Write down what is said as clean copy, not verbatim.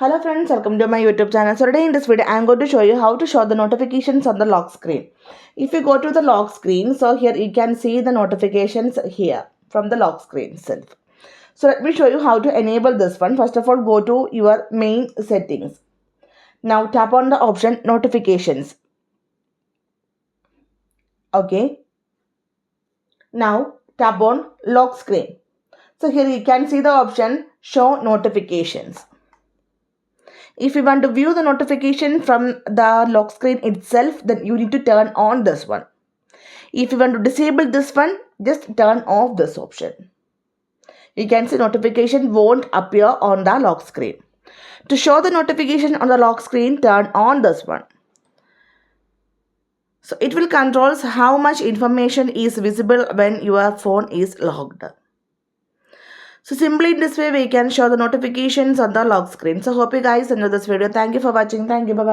Hello friends, welcome to my YouTube channel. So today in this video, I am going to show you how to show the notifications on the lock screen. If you go to the lock screen, so here you can see the notifications here from the lock screen itself. So let me show you how to enable this one. First of all, go to your main settings. Now tap on the option notifications. Okay. Now tap on lock screen. So here you can see the option show notifications. If you want to view the notification from the lock screen itself, then you need to turn on this one. If you want to disable this one, just turn off this option. You can see notification won't appear on the lock screen. To show the notification on the lock screen, turn on this one. So it will control how much information is visible when your phone is locked. So simply in this way we can show the notifications on the lock screen. So hope you guys enjoy this video. Thank you for watching. Thank you. Bye bye.